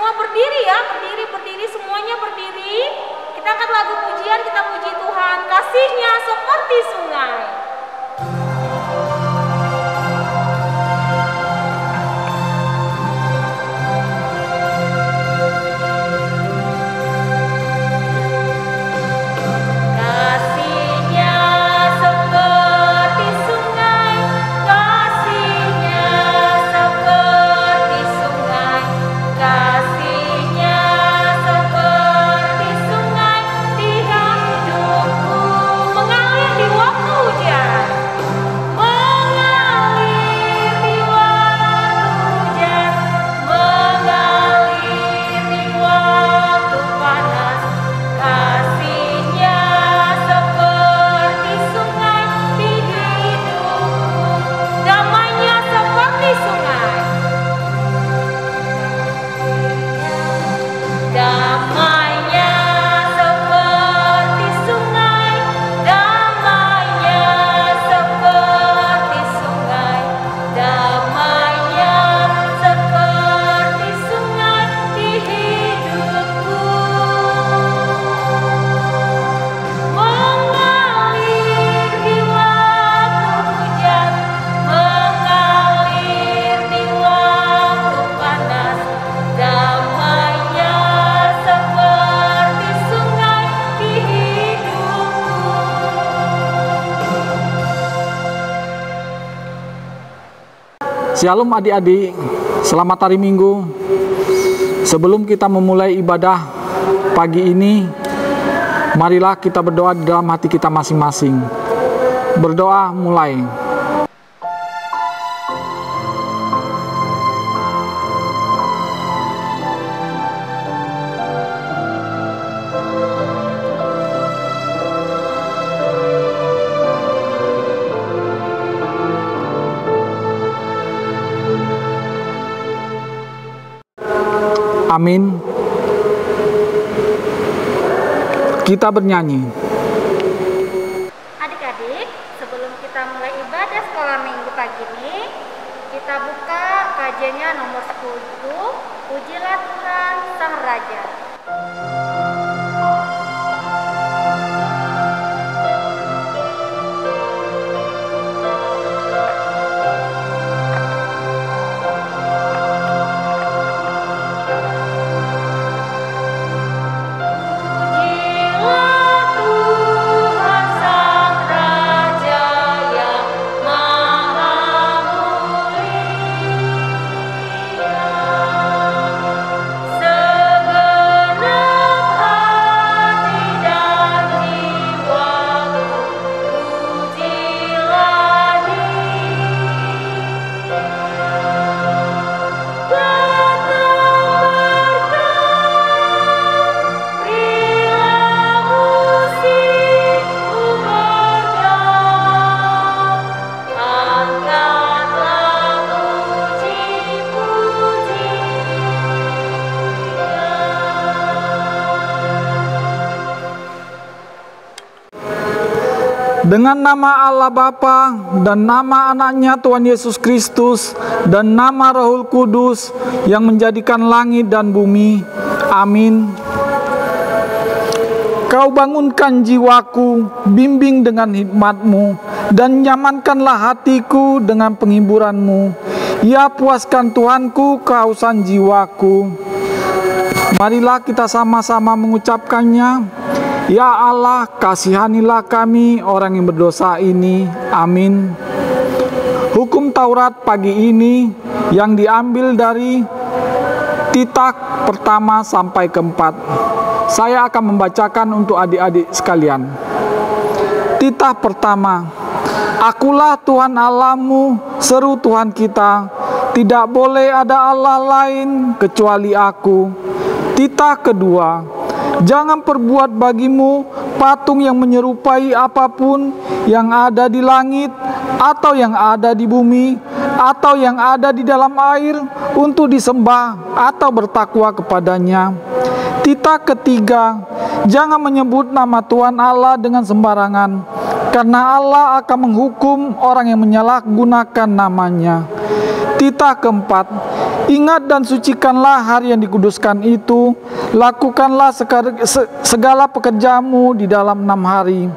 semua berdiri ya, berdiri semuanya berdiri. Kita angkat lagu pujian, kita puji Tuhan. Kasihnya seperti sungai. Shalom adik-adik, selamat hari Minggu. Sebelum kita memulai ibadah pagi ini, marilah kita berdoa di dalam hati kita masing-masing. Berdoa mulai. Amin. Kita bernyanyi. Adik-adik, sebelum kita mulai ibadah sekolah minggu pagi ini, kita buka kajiannya nomor 10, Pujilah Tuhan Sang Raja. Dengan nama Allah Bapa dan nama anaknya Tuhan Yesus Kristus dan nama Roh Kudus yang menjadikan langit dan bumi. Amin. Kau bangunkan jiwaku, bimbing dengan hikmat-Mu, dan nyamankanlah hatiku dengan penghiburan-Mu. Ya, puaskan Tuhanku kehausan jiwaku. Marilah kita sama-sama mengucapkannya. Ya Allah, kasihanilah kami orang yang berdosa ini. Amin. Hukum Taurat pagi ini yang diambil dari Titak pertama sampai keempat. Saya akan membacakan untuk adik-adik sekalian. Titak pertama. Akulah Tuhan Allahmu, seru Tuhan kita. Tidak boleh ada Allah lain kecuali aku. Titak kedua. Jangan perbuat bagimu patung yang menyerupai apapun yang ada di langit, atau yang ada di bumi, atau yang ada di dalam air, untuk disembah atau bertakwa kepadanya. Titak ketiga, jangan menyebut nama Tuhan Allah dengan sembarangan, karena Allah akan menghukum orang yang menyalahgunakan namanya. Titah keempat, ingat dan sucikanlah hari yang dikuduskan itu, lakukanlah segala pekerjaanmu di dalam 6 hari.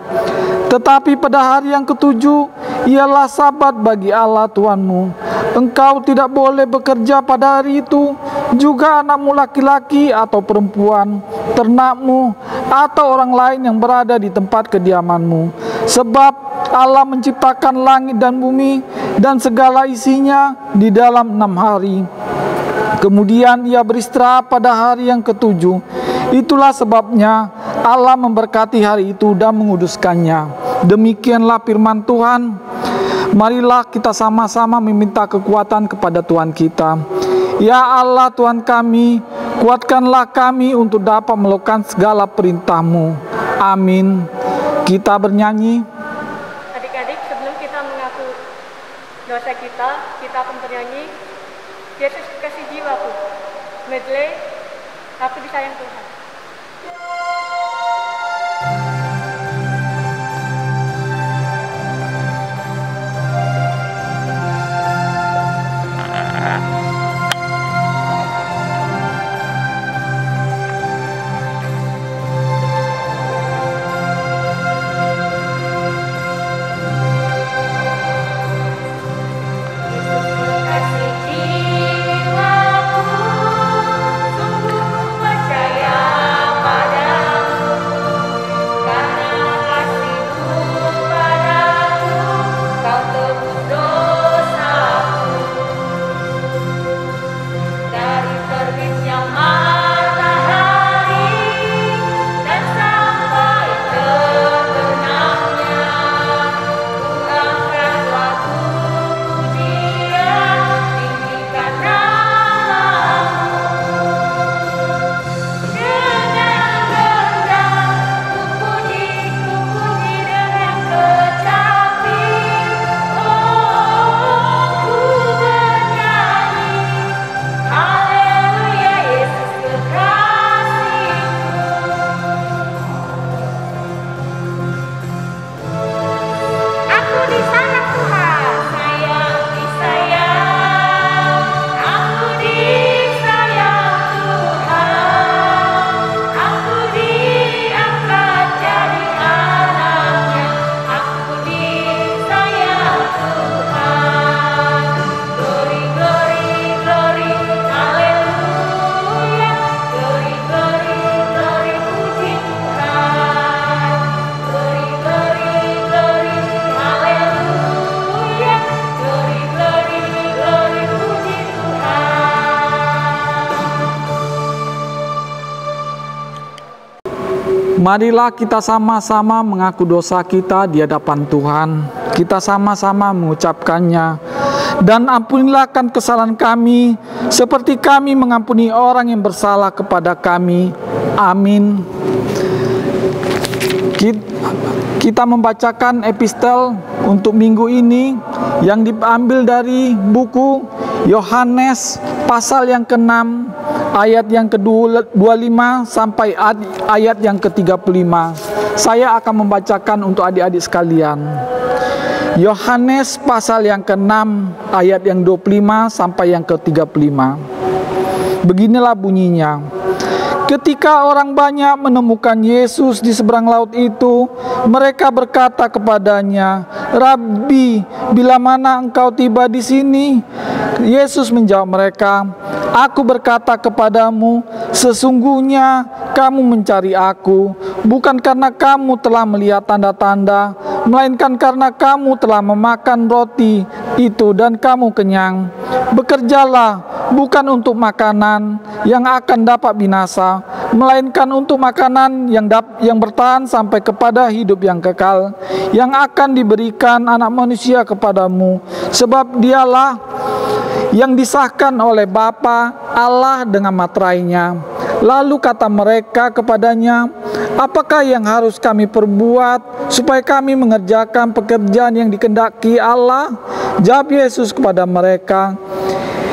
Tetapi pada hari yang ketujuh, ialah sabat bagi Allah Tuhanmu. Engkau tidak boleh bekerja pada hari itu, juga anakmu laki-laki atau perempuan, ternakmu, atau orang lain yang berada di tempat kediamanmu. Sebab Allah menciptakan langit dan bumi dan segala isinya di dalam 6 hari. Kemudian ia beristirahat pada hari yang ketujuh. Itulah sebabnya Allah memberkati hari itu dan menguduskannya. Demikianlah firman Tuhan. Marilah kita sama-sama meminta kekuatan kepada Tuhan kita. Ya Allah Tuhan kami, kuatkanlah kami untuk dapat melakukan segala perintah-Mu. Amin. Kita bernyanyi. Adik-adik, sebelum kita mengaku dosa kita akan bernyanyi Yesus kasih jiwaku. Medley, aku disayang Tuhan. Marilah kita sama-sama mengaku dosa kita di hadapan Tuhan. Kita sama-sama mengucapkannya. Dan ampunilah kesalahan kami, seperti kami mengampuni orang yang bersalah kepada kami. Amin. Kita membacakan epistel untuk minggu ini yang diambil dari buku Yohanes pasal yang ke-6 ayat yang ke-25 sampai ayat yang ke-35. Saya akan membacakan untuk adik-adik sekalian. Yohanes pasal yang ke-6 ayat yang 25 sampai yang ke-35. Beginilah bunyinya. Ketika orang banyak menemukan Yesus di seberang laut itu, mereka berkata kepadanya, "Rabi, bila mana engkau tiba di sini?" Yesus menjawab mereka, "Aku berkata kepadamu, sesungguhnya kamu mencari Aku, bukan karena kamu telah melihat tanda-tanda, melainkan karena kamu telah memakan roti itu dan kamu kenyang. Bekerjalah bukan untuk makanan yang akan dapat binasa, melainkan untuk makanan yang bertahan sampai kepada hidup yang kekal, yang akan diberikan Anak Manusia kepadamu, sebab Dialah yang disahkan oleh Bapa Allah dengan materainya." Lalu kata mereka kepadanya, "Apakah yang harus kami perbuat supaya kami mengerjakan pekerjaan yang dikehendaki Allah?" Jawab Yesus kepada mereka,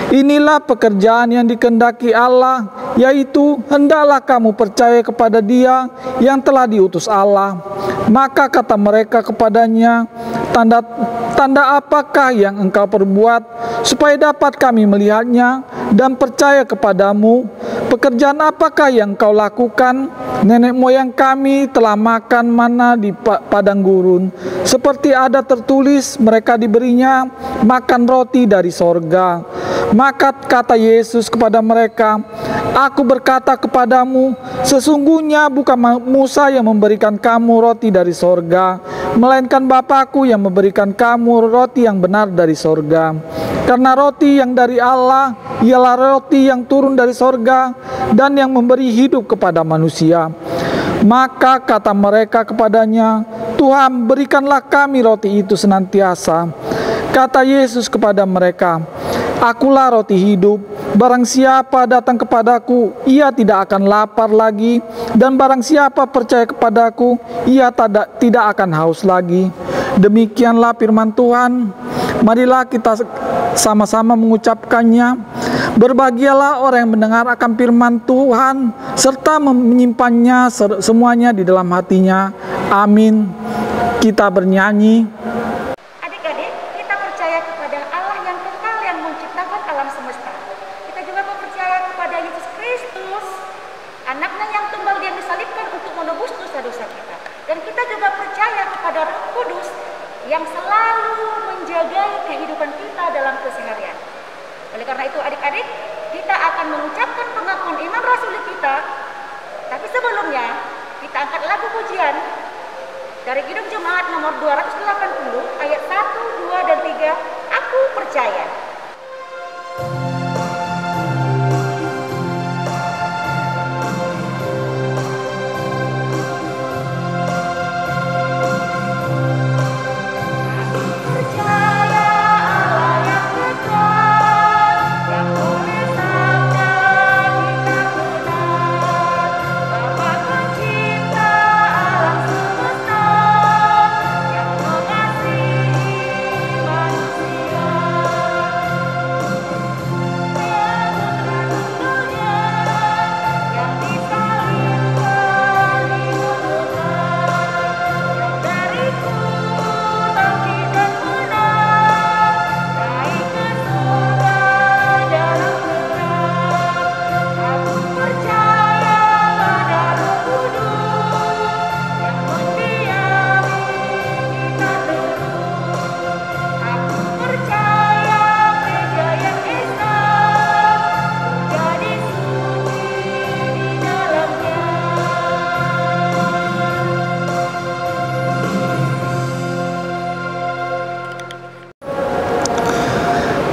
Inilah pekerjaan yang dikehendaki Allah, yaitu hendaklah kamu percaya kepada Dia yang telah diutus Allah. Maka kata mereka kepadanya, tanda apakah yang engkau perbuat, supaya dapat kami melihatnya dan percaya kepadamu? Pekerjaan apakah yang engkau lakukan? Nenek moyang kami telah makan mana di padang gurun, seperti ada tertulis, mereka diberinya makan roti dari sorga. Maka kata Yesus kepada mereka, Aku berkata kepadamu, sesungguhnya bukan Musa yang memberikan kamu roti dari sorga, melainkan Bapa-Ku yang memberikan kamu roti yang benar dari sorga. Karena roti yang dari Allah ialah roti yang turun dari sorga dan yang memberi hidup kepada manusia. Maka kata mereka kepadanya, Tuhan, berikanlah kami roti itu senantiasa. Kata Yesus kepada mereka, Akulah roti hidup, barang siapa datang kepadaku, ia tidak akan lapar lagi, dan barang siapa percaya kepadaku, ia tidak akan haus lagi. Demikianlah firman Tuhan. Marilah kita sama-sama mengucapkannya. Berbahagialah orang yang mendengar akan firman Tuhan, serta menyimpannya semuanya di dalam hatinya. Amin. Kita bernyanyi. Adik-adik, kita percaya kepada Allah yang kekal yang menciptakan alam semesta. Kita juga percaya kepada Yesus Kristus, anaknya yang tunggal yang disalibkan untuk menebus dosa-dosa kita. Dan kita juga percaya kepada Roh Kudus yang selalu menjaga kehidupan kita dalam keseharian. Oleh karena itu adik-adik, kita akan mengucapkan pengakuan iman rasuli kita. Tapi sebelumnya, kita angkat lagu pujian dari Kidung Jemaat nomor 280 ayat 1, 2, dan 3, Aku Percaya.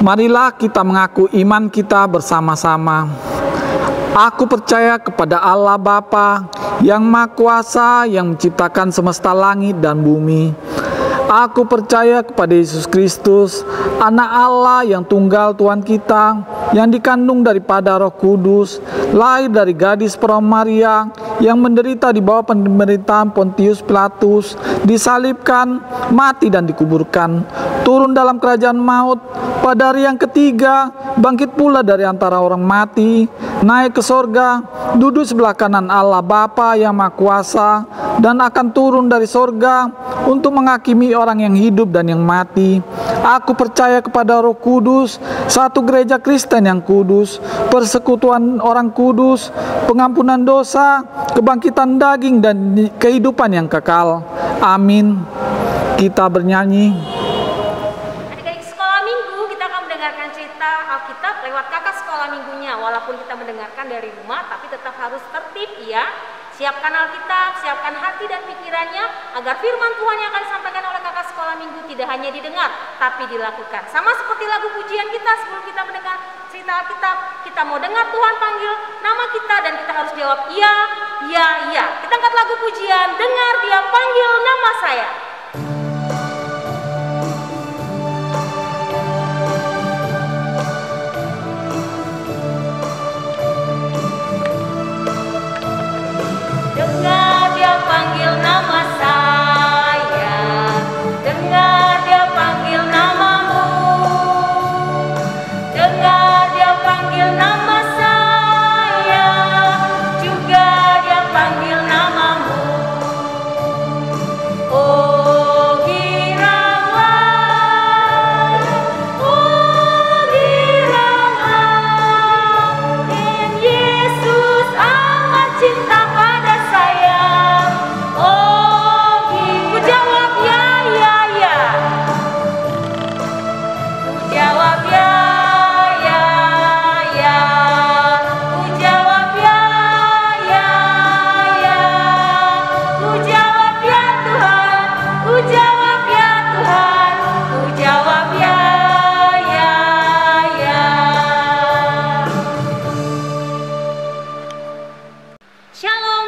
Marilah kita mengaku iman kita bersama-sama. Aku percaya kepada Allah Bapa yang Maha Kuasa yang menciptakan semesta langit dan bumi. Aku percaya kepada Yesus Kristus, Anak Allah yang tunggal Tuhan kita, yang dikandung daripada Roh Kudus, lahir dari gadis perawan Maria, yang menderita di bawah pemerintahan Pontius Pilatus, disalibkan, mati dan dikuburkan, turun dalam kerajaan maut, pada hari yang ketiga bangkit pula dari antara orang mati, naik ke sorga, duduk sebelah kanan Allah Bapa yang Maha Kuasa, dan akan turun dari sorga untuk menghakimi orang yang hidup dan yang mati. Aku percaya kepada Roh Kudus, satu gereja Kristen yang kudus, persekutuan orang kudus, pengampunan dosa, kebangkitan daging, dan kehidupan yang kekal. Amin. Kita bernyanyi. Adik-adik sekolah minggu, kita akan mendengarkan cerita Alkitab lewat kakak sekolah minggunya. Walaupun kita mendengarkan dari rumah, tapi tetap harus tertib ya. Siapkan Alkitab, siapkan hati dan pikirannya, agar firman Tuhan yang akan disampaikan oleh kakak sekolah minggu tidak hanya didengar, tapi dilakukan. Sama seperti lagu pujian kita sebelum kita mendengar cerita Alkitab, kita mau dengar Tuhan panggil nama kita dan kita harus jawab iya, iya, iya. Kita angkat lagu pujian, dengar Dia panggil nama saya. Dengar Dia panggil nama saya, dengar Dia panggil namamu, dengar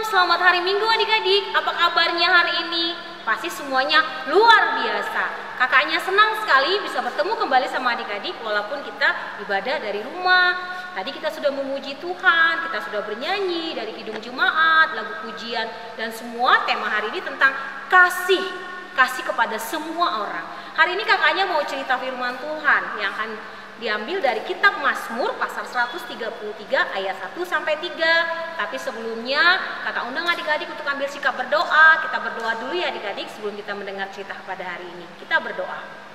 selamat hari Minggu adik-adik. Apa kabarnya hari ini? Pasti semuanya luar biasa. Kakaknya senang sekali bisa bertemu kembali sama adik-adik walaupun kita ibadah dari rumah. Tadi kita sudah memuji Tuhan, kita sudah bernyanyi dari Kidung Jemaat, lagu pujian, dan semua tema hari ini tentang kasih. Kasih kepada semua orang. Hari ini kakaknya mau cerita firman Tuhan yang akan diambil dari kitab Mazmur pasal 133 ayat 1 sampai 3. Tapi sebelumnya kakak undang adik-adik untuk ambil sikap berdoa. Kita berdoa dulu ya adik-adik sebelum kita mendengar cerita pada hari ini. Kita berdoa.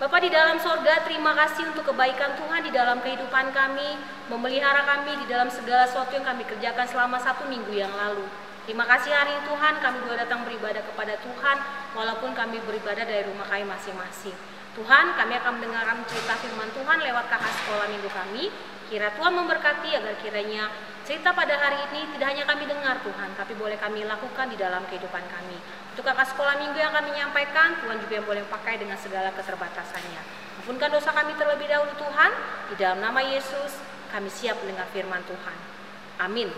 Bapa di dalam sorga, terima kasih untuk kebaikan Tuhan di dalam kehidupan kami, memelihara kami di dalam segala sesuatu yang kami kerjakan selama 1 minggu yang lalu. Terima kasih hari ini Tuhan, kami boleh datang beribadah kepada Tuhan walaupun kami beribadah dari rumah kami masing-masing. Tuhan, kami akan mendengarkan cerita firman Tuhan lewat kakak sekolah minggu kami. Kira Tuhan memberkati agar kiranya cerita pada hari ini tidak hanya kami dengar Tuhan, tapi boleh kami lakukan di dalam kehidupan kami. Untuk kakak sekolah minggu yang kami nyampaikan, Tuhan juga yang boleh pakai dengan segala keterbatasannya. Ampunkan dosa kami terlebih dahulu Tuhan, di dalam nama Yesus kami siap mendengar firman Tuhan. Amin.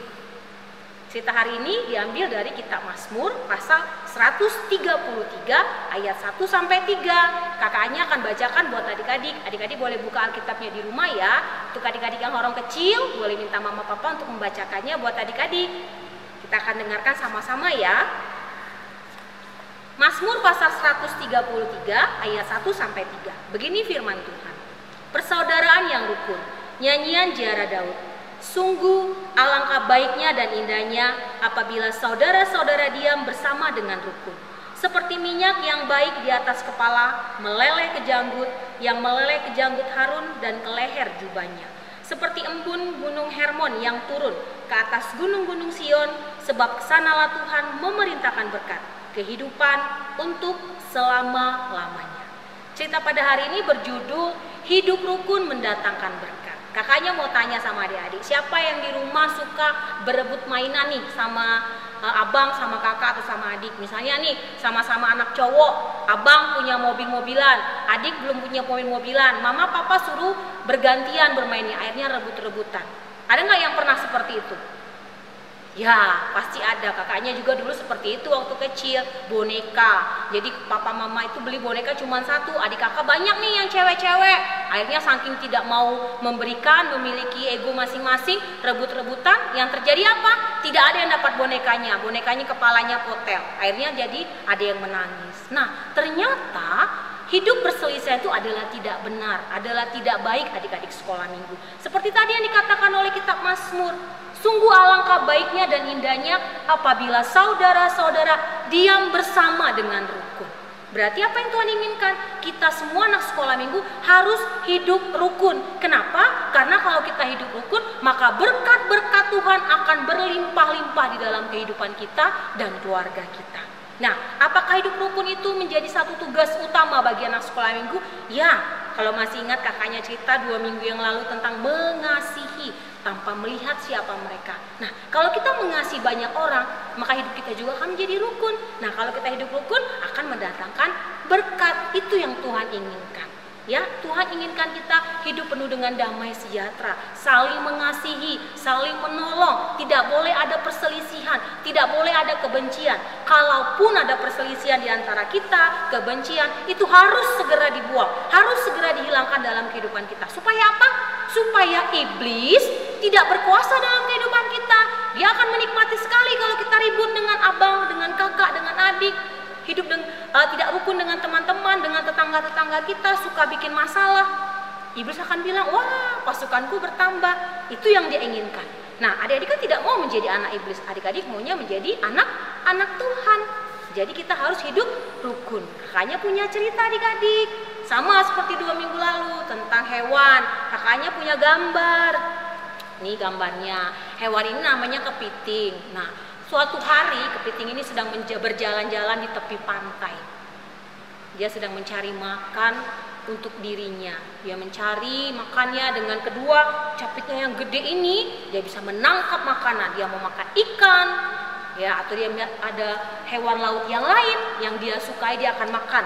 Cerita hari ini diambil dari kitab Mazmur pasal 133 ayat 1 sampai 3. Kakaknya akan bacakan buat adik-adik. Adik-adik boleh buka Alkitabnya di rumah ya. Untuk adik-adik yang orang kecil boleh minta mama papa untuk membacakannya buat adik-adik. Kita akan dengarkan sama-sama ya. Mazmur pasal 133 ayat 1 sampai 3. Begini firman Tuhan. Persaudaraan yang rukun. Nyanyian Ziarah Daud. Sungguh alangkah baiknya dan indahnya apabila saudara-saudara diam bersama dengan rukun. Seperti minyak yang baik di atas kepala, meleleh ke janggut, yang meleleh ke janggut Harun dan ke leher jubahnya. Seperti embun gunung Hermon yang turun ke atas gunung-gunung Sion, sebab kesanalah Tuhan memerintahkan berkat, kehidupan untuk selama-lamanya. Cerita pada hari ini berjudul Hidup Rukun Mendatangkan Berkat. Kakaknya mau tanya sama adik-adik, siapa yang di rumah suka berebut mainan nih sama abang, sama kakak, atau sama adik? Misalnya nih, sama-sama anak cowok, abang punya mobil-mobilan, adik belum punya mobil-mobilan, mama papa suruh bergantian bermainnya, akhirnya rebut-rebutan. Ada nggak yang pernah seperti itu? Ya, pasti ada. Kakaknya juga dulu seperti itu waktu kecil, boneka. Jadi papa mama itu beli boneka cuma satu, adik kakak banyak nih yang cewek-cewek. Akhirnya saking tidak mau memberikan, memiliki ego masing-masing, rebut-rebutan. Yang terjadi apa? Tidak ada yang dapat bonekanya. Bonekanya kepalanya potel. Akhirnya jadi ada yang menangis. Nah, ternyata hidup berselisih itu adalah tidak benar, adalah tidak baik adik-adik sekolah minggu. Seperti tadi yang dikatakan oleh kitab Mazmur. Sungguh alangkah baiknya dan indahnya apabila saudara-saudara diam bersama dengan rukun. Berarti apa yang Tuhan inginkan? Kita semua anak sekolah minggu harus hidup rukun. Kenapa? Karena kalau kita hidup rukun, maka berkat-berkat Tuhan akan berlimpah-limpah di dalam kehidupan kita dan keluarga kita. Nah, apakah hidup rukun itu menjadi satu tugas utama bagi anak sekolah minggu? Ya, kalau masih ingat kakaknya cerita 2 minggu yang lalu tentang mengasihi tanpa melihat siapa mereka. Nah, kalau kita mengasihi banyak orang, maka hidup kita juga akan menjadi rukun. Nah, kalau kita hidup rukun akan mendatangkan berkat. Itu yang Tuhan inginkan. Ya, Tuhan inginkan kita hidup penuh dengan damai sejahtera, saling mengasihi, saling menolong. Tidak boleh ada perselisihan, tidak boleh ada kebencian. Kalaupun ada perselisihan di antara kita, kebencian itu harus segera dibuang, harus segera dihilangkan dalam kehidupan kita. Supaya apa? Supaya iblis tidak berkuasa dalam kehidupan kita. Dia akan menikmati sekali kalau kita ribut dengan abang, dengan kakak, dengan adik. Hidup tidak rukun dengan teman-teman, dengan tetangga-tetangga kita, suka bikin masalah. Iblis akan bilang, wah pasukanku bertambah. Itu yang dia inginkan. Nah, adik-adik kan tidak mau menjadi anak iblis. Adik-adik maunya menjadi anak Tuhan. Jadi kita harus hidup rukun. Kakaknya punya cerita adik-adik. Sama seperti 2 minggu lalu tentang hewan. Kakaknya punya gambar. Nih gambarnya. Hewan ini namanya kepiting. Nah, suatu hari kepiting ini sedang berjalan-jalan di tepi pantai. Dia sedang mencari makan untuk dirinya. Dia mencari makannya dengan kedua capitnya yang gede ini. Dia bisa menangkap makanan. Dia mau makan ikan, ya, atau dia ada hewan laut yang lain yang dia sukai, dia akan makan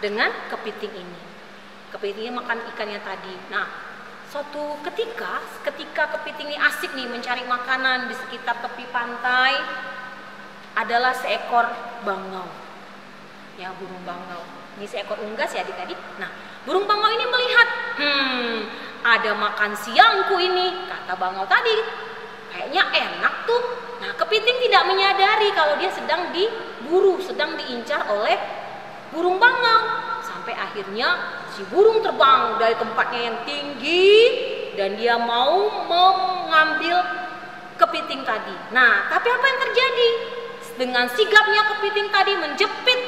dengan kepiting ini. Kepitingnya makan ikannya tadi. Nah, suatu ketika kepiting ini asik nih mencari makanan di sekitar tepi pantai, adalah seekor bangau. Ya, burung bangau. Ini seekor unggas ya adik-adik. Nah, burung bangau ini melihat, ada makan siangku ini, kata bangau tadi. Kayaknya enak tuh. Nah, kepiting tidak menyadari kalau dia sedang diburu, sedang diincar oleh burung bangau. Sampai akhirnya si burung terbang dari tempatnya yang tinggi dan dia mau mengambil kepiting tadi. Nah, tapi apa yang terjadi? Dengan sigapnya kepiting tadi menjepit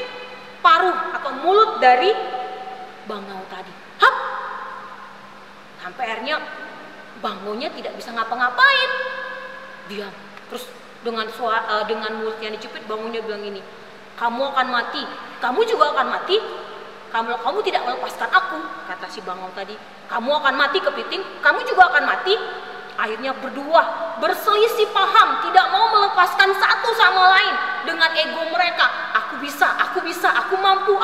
paruh atau mulut dari bangau tadi. Hap! Sampai akhirnya bangaunya tidak bisa ngapa-ngapain. Diam. Terus dengan mulut yang dijepit, bangaunya bilang gini, kamu akan mati, kamu juga akan mati. Kamu tidak melepaskan aku, kata si bangau tadi. Kamu akan mati kepiting, kamu juga akan mati. Akhirnya berdua berselisih paham, tidak mau melepaskan satu sama lain dengan ego mereka. Aku bisa, aku mampu,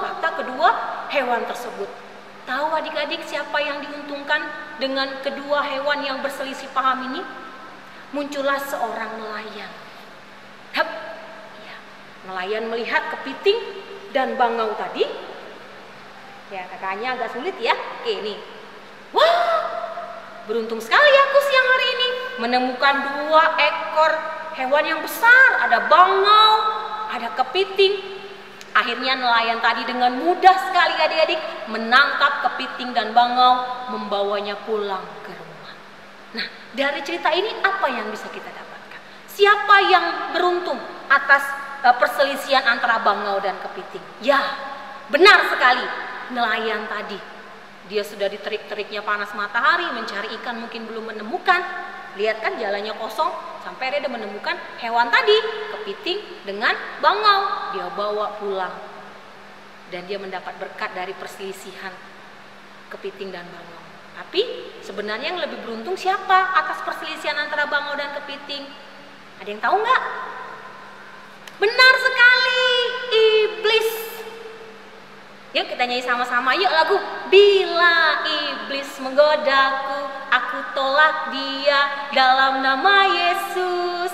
kata kedua hewan tersebut. Tahu adik-adik siapa yang diuntungkan dengan kedua hewan yang berselisih paham ini? Muncullah seorang nelayan. Hap, ya, nelayan melihat kepiting dan bangau tadi. Ya, kakaknya agak sulit ya. Oke, nih. Wah, beruntung sekali aku siang hari ini menemukan 2 ekor hewan yang besar. Ada bangau, ada kepiting. Akhirnya nelayan tadi dengan mudah sekali adik-adik menangkap kepiting dan bangau, membawanya pulang ke rumah. Nah, dari cerita ini apa yang bisa kita dapatkan? Siapa yang beruntung atas perselisihan antara bangau dan kepiting? Ya, benar sekali. Nelayan tadi, dia sudah diterik-teriknya panas matahari mencari ikan, mungkin belum menemukan. Lihat kan jalannya kosong, sampai dia menemukan hewan tadi, kepiting dengan bangau. Dia bawa pulang dan dia mendapat berkat dari perselisihan kepiting dan bangau. Tapi sebenarnya yang lebih beruntung siapa atas perselisihan antara bangau dan kepiting? Ada yang tahu nggak? Benar sekali, iblis. Yuk kita nyanyi sama-sama, yuk lagu. Bila iblis menggodaku, aku tolak dia dalam nama Yesus.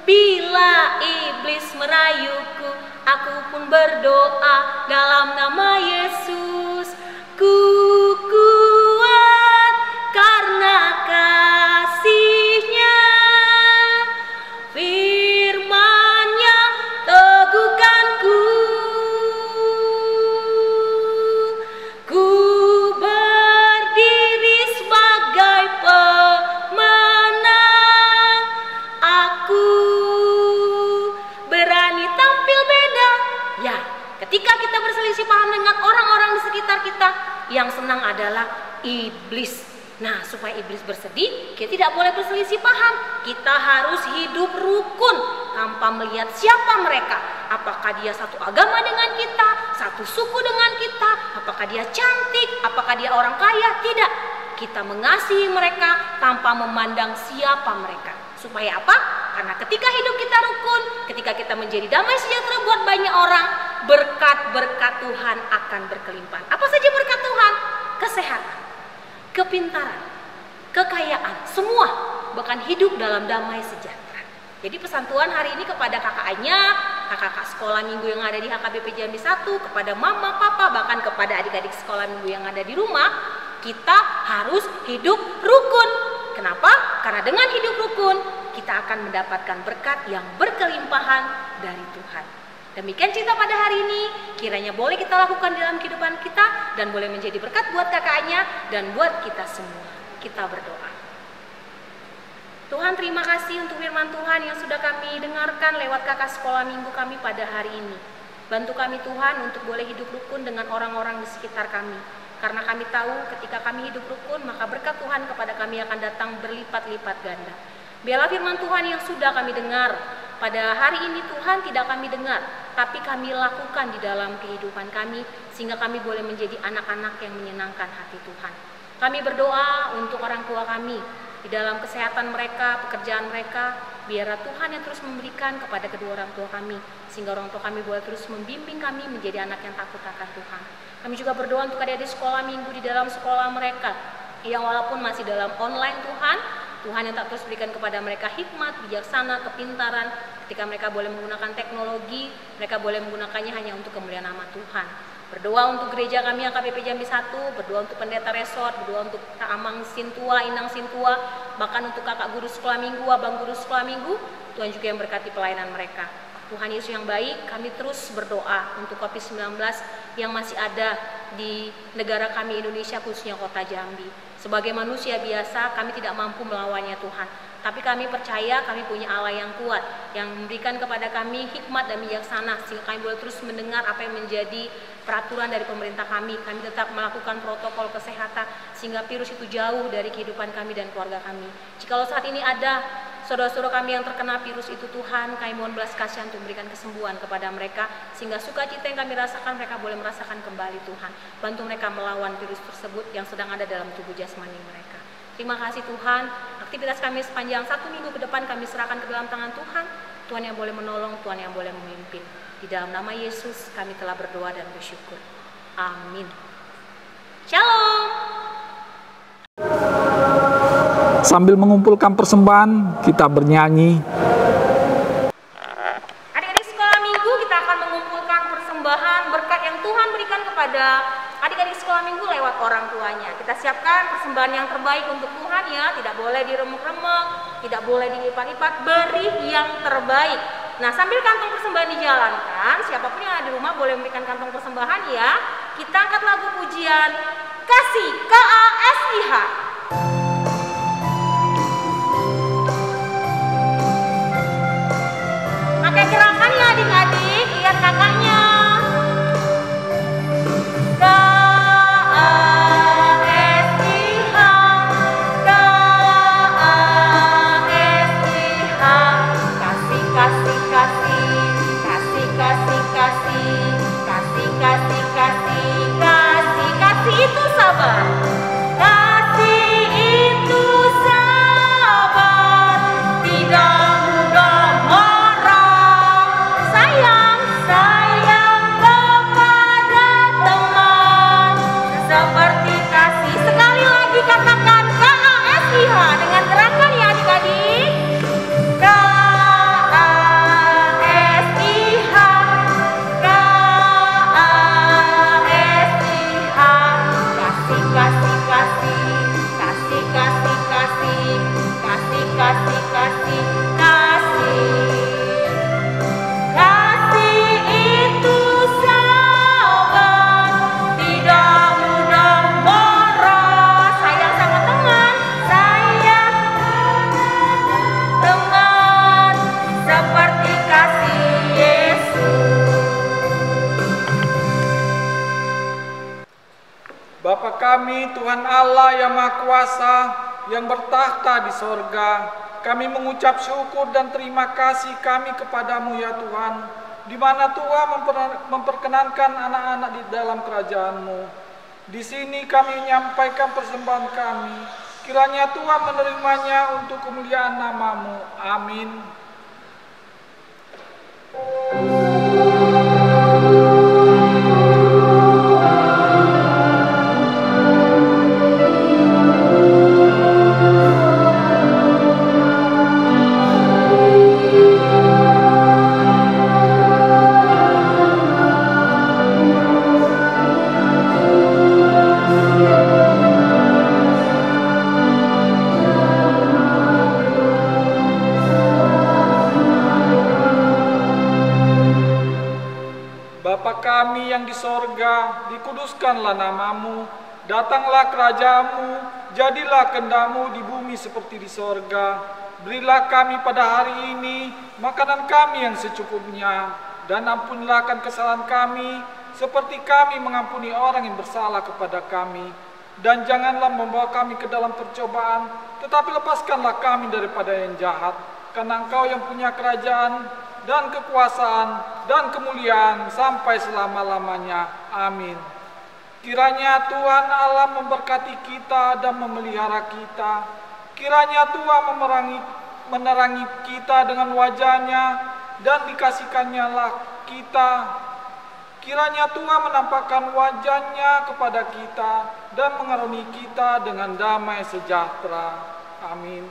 Bila iblis merayuku, aku pun berdoa dalam nama Yesus. Ku kuat karena kasih-Nya, firman-Nya teguhkanku. Ketika kita berselisih paham dengan orang-orang di sekitar kita, yang senang adalah iblis. Nah, supaya iblis bersedih, kita tidak boleh berselisih paham. Kita harus hidup rukun tanpa melihat siapa mereka. Apakah dia satu agama dengan kita, satu suku dengan kita, apakah dia cantik, apakah dia orang kaya, tidak. Kita mengasihi mereka tanpa memandang siapa mereka. Supaya apa? Karena ketika hidup kita rukun, ketika kita menjadi damai sejahtera buat banyak orang, berkat-berkat Tuhan akan berkelimpahan. Apa saja berkat Tuhan? Kesehatan, kepintaran, kekayaan, semua. Bahkan hidup dalam damai sejahtera. Jadi pesan Tuhan hari ini kepada kakaknya, kakak-kakak sekolah minggu yang ada di HKBP Jambi 1, kepada mama, papa, bahkan kepada adik-adik sekolah minggu yang ada di rumah, kita harus hidup rukun. Kenapa? Karena dengan hidup rukun, kita akan mendapatkan berkat yang berkelimpahan dari Tuhan. Demikian cerita pada hari ini, kiranya boleh kita lakukan dalam kehidupan kita dan boleh menjadi berkat buat kakaknya dan buat kita semua. Kita berdoa. Tuhan, terima kasih untuk firman Tuhan yang sudah kami dengarkan lewat kakak sekolah minggu kami pada hari ini. Bantu kami Tuhan untuk boleh hidup rukun dengan orang-orang di sekitar kami. Karena kami tahu ketika kami hidup rukun, maka berkat Tuhan kepada kami akan datang berlipat-lipat ganda. Biarlah firman Tuhan yang sudah kami dengar pada hari ini Tuhan tidak kami dengar, tapi kami lakukan di dalam kehidupan kami, sehingga kami boleh menjadi anak-anak yang menyenangkan hati Tuhan. Kami berdoa untuk orang tua kami, di dalam kesehatan mereka, pekerjaan mereka, biarlah Tuhan yang terus memberikan kepada kedua orang tua kami, sehingga orang tua kami boleh terus membimbing kami menjadi anak yang takut akan Tuhan. Kami juga berdoa untuk adik-adik sekolah minggu di dalam sekolah mereka, yang walaupun masih dalam online Tuhan yang tak terus berikan kepada mereka hikmat, bijaksana, kepintaran. Ketika mereka boleh menggunakan teknologi, mereka boleh menggunakannya hanya untuk kemuliaan nama Tuhan. Berdoa untuk gereja kami AKBP Jambi 1, berdoa untuk pendeta resort, berdoa untuk Amang Sintua, Inang Sintua, bahkan untuk kakak guru sekolah minggu, abang guru sekolah minggu. Tuhan juga yang berkati pelayanan mereka. Tuhan Yesus yang baik, kami terus berdoa untuk COVID-19 yang masih ada di negara kami Indonesia, khususnya kota Jambi. Sebagai manusia biasa, kami tidak mampu melawannya Tuhan. Tapi kami percaya kami punya Allah yang kuat, yang memberikan kepada kami hikmat dan bijaksana, sehingga kami boleh terus mendengar apa yang menjadi peraturan dari pemerintah kami. Kami tetap melakukan protokol kesehatan, sehingga virus itu jauh dari kehidupan kami dan keluarga kami. Jikalau saat ini ada saudara-saudara kami yang terkena virus itu, Tuhan, kami mohon belas kasihan untuk memberikan kesembuhan kepada mereka, sehingga sukacita yang kami rasakan, mereka boleh merasakan kembali Tuhan. Bantu mereka melawan virus tersebut yang sedang ada dalam tubuh jasmani mereka. Terima kasih Tuhan, aktivitas kami sepanjang 1 minggu ke depan kami serahkan ke dalam tangan Tuhan. Tuhan yang boleh menolong, Tuhan yang boleh memimpin. Di dalam nama Yesus kami telah berdoa dan bersyukur. Amin. Shalom. Sambil mengumpulkan persembahan, kita bernyanyi. Adik-adik sekolah minggu, kita akan mengumpulkan persembahan berkat yang Tuhan berikan kepada adik-adik sekolah minggu lewat orang tuanya. Kita siapkan persembahan yang terbaik untuk Tuhan ya, tidak boleh diremuk-remuk, tidak boleh dilipat-lipat, beri yang terbaik. Nah, sambil kantong persembahan dijalankan, siapapun yang ada di rumah boleh memberikan kantong persembahan ya. Kita angkat lagu pujian Kasih, KASIH. Pakai gerakan ya adik-adik, lihat kakaknya. Kasih itu sabar. Kasih itu sabar, tidak mudah marah. Sayang kepada teman seperti kasih. Sekali lagi katakan KASIH dengan gerakan ya adik-adik. Bapa kami, Tuhan Allah yang Maha Kuasa, yang bertahta di sorga, kami mengucap syukur dan terima kasih kami kepadamu ya Tuhan, di mana Tuhan memperkenankan anak-anak di dalam kerajaan-Mu. Di sini kami menyampaikan persembahan kami, kiranya Tuhan menerimanya untuk kemuliaan nama-Mu. Amin. Bapa kami yang di sorga, dikuduskanlah namamu, datanglah kerajaanmu, jadilah kehendakmu di bumi seperti di sorga. Berilah kami pada hari ini makanan kami yang secukupnya, dan ampunilah kesalahan kami, seperti kami mengampuni orang yang bersalah kepada kami. Dan janganlah membawa kami ke dalam percobaan, tetapi lepaskanlah kami daripada yang jahat, karena Engkau yang punya kerajaan, dan kekuasaan, dan kemuliaan sampai selama-lamanya. Amin. Kiranya Tuhan Allah memberkati kita dan memelihara kita. Kiranya Tuhan menerangi kita dengan wajah-Nya, dan dikasihkannya lah Kiranya Tuhan menampakkan wajah-Nya kepada kita dan mengaruni kita dengan damai sejahtera. Amin.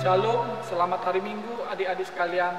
Shalom, selamat hari Minggu adik-adik sekalian.